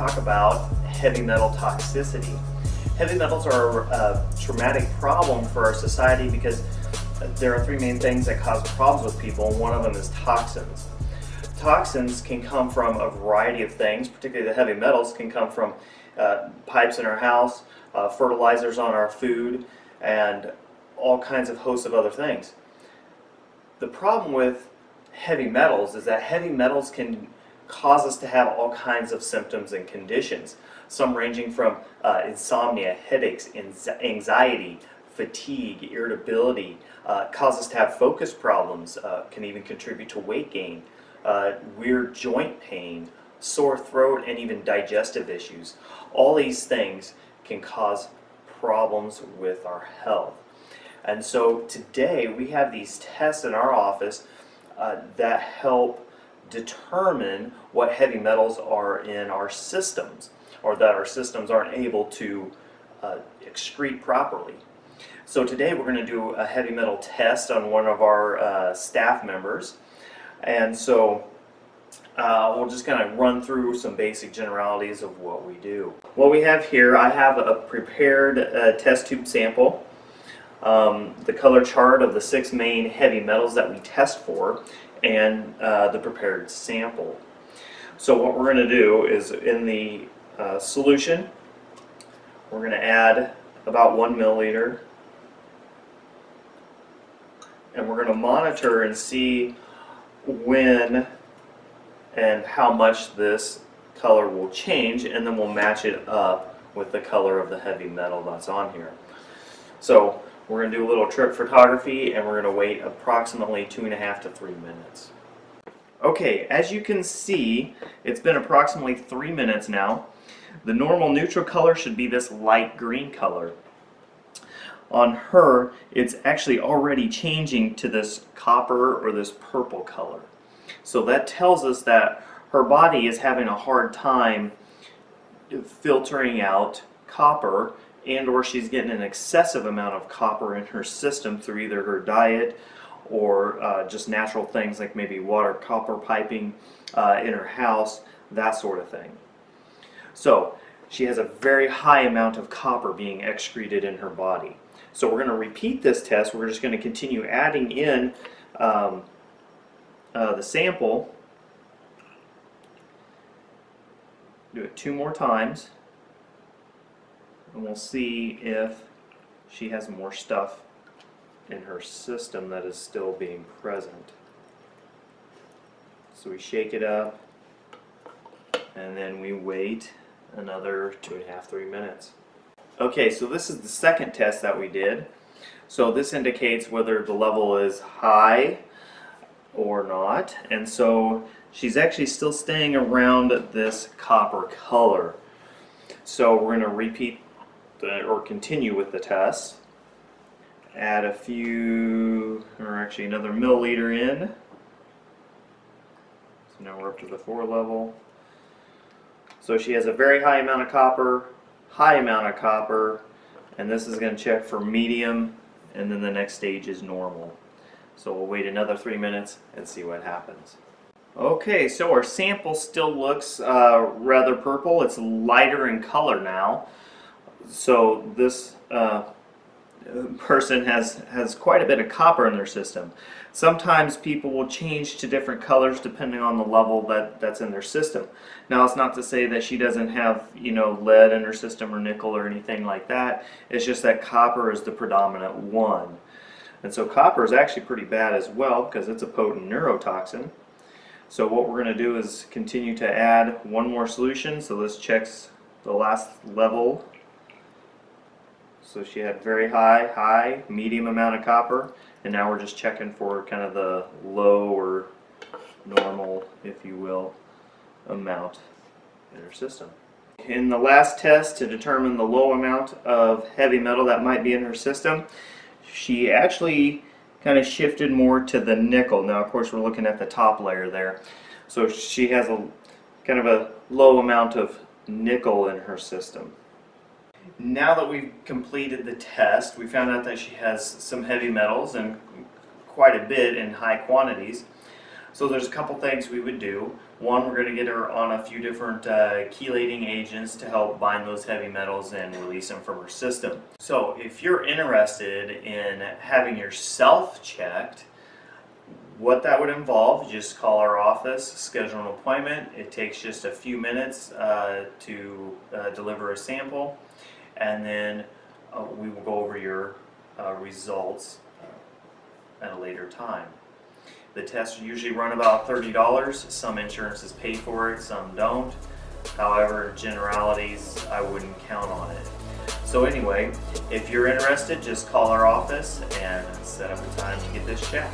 talk about heavy metal toxicity. Heavy metals are a traumatic problem for our society because there are three main things that cause problems with people, and one of them is toxins. Toxins can come from a variety of things, particularly the heavy metals can come from pipes in our house, fertilizers on our food, and all kinds of hosts of other things. The problem with heavy metals is that heavy metals can cause us to have all kinds of symptoms and conditions, some ranging from insomnia, headaches, anxiety, fatigue, irritability, cause us to have focus problems, can even contribute to weight gain, weird joint pain, sore throat, and even digestive issues. All these things can cause problems with our health. And so today we have these tests in our office that help determine what heavy metals are in our systems, or that our systems aren't able to excrete properly. So today we're going to do a heavy metal test on one of our staff members, and so we'll just kind of run through some basic generalities of what we do. What we have here, I have a prepared test tube sample, the color chart of the 6 main heavy metals that we test for, and the prepared sample. So what we're going to do is, in the solution, we're going to add about 1 milliliter, and we're going to monitor and see when and how much this color will change, and then we'll match it up with the color of the heavy metal that's on here. So we're going to do a little trip photography, and we're going to wait approximately 2.5 to 3 minutes. Okay, as you can see, it's been approximately 3 minutes now. The normal neutral color should be this light green color. On her, it's actually already changing to this copper or this purple color. So that tells us that her body is having a hard time filtering out copper, and or she's getting an excessive amount of copper in her system through either her diet or just natural things like maybe water copper piping in her house, that sort of thing. So she has a very high amount of copper being excreted in her body. So we're going to repeat this test. We're just going to continue adding in the sample. Do it 2 more times, and we'll see if she has more stuff in her system that is still being present. So we shake it up, and then we wait another 2.5 to 3 minutes. Okay, so this is the second test that we did. So this indicates whether the level is high or not, and so she's actually still staying around this copper color. So we're going to repeat or continue with the test. Add a few, or actually another milliliter in. So now we're up to the 4 level. So she has a very high amount of copper, high amount of copper, and this is going to check for medium, and then the next stage is normal. So we'll wait another 3 minutes and see what happens. Okay, so our sample still looks rather purple. It's lighter in color now. So this person has quite a bit of copper in their system. Sometimes people will change to different colors depending on the level that's in their system. Now, it's not to say that she doesn't have, you know, lead in her system or nickel or anything like that. It's just that copper is the predominant one. And so copper is actually pretty bad as well because it's a potent neurotoxin. So what we're going to do is continue to add 1 more solution. So this checks the last level. So she had very high, medium amount of copper, and now we're just checking for kind of the low or normal, if you will, amount in her system. In the last test to determine the low amount of heavy metal that might be in her system, she actually kind of shifted more to the nickel. Now, of course, we're looking at the top layer there. So she has a kind of a low amount of nickel in her system. Now that we've completed the test, we found out that she has some heavy metals, and quite a bit in high quantities. So there's a couple things we would do. One, we're going to get her on a few different chelating agents to help bind those heavy metals and release them from her system. So if you're interested in having yourself checked, what that would involve, just call our office, schedule an appointment. It takes just a few minutes to deliver a sample, and then we will go over your results at a later time. The tests usually run about $30. Some insurances pay for it, some don't. However, generalities, I wouldn't count on it. So anyway, if you're interested, just call our office and set up a time to get this checked.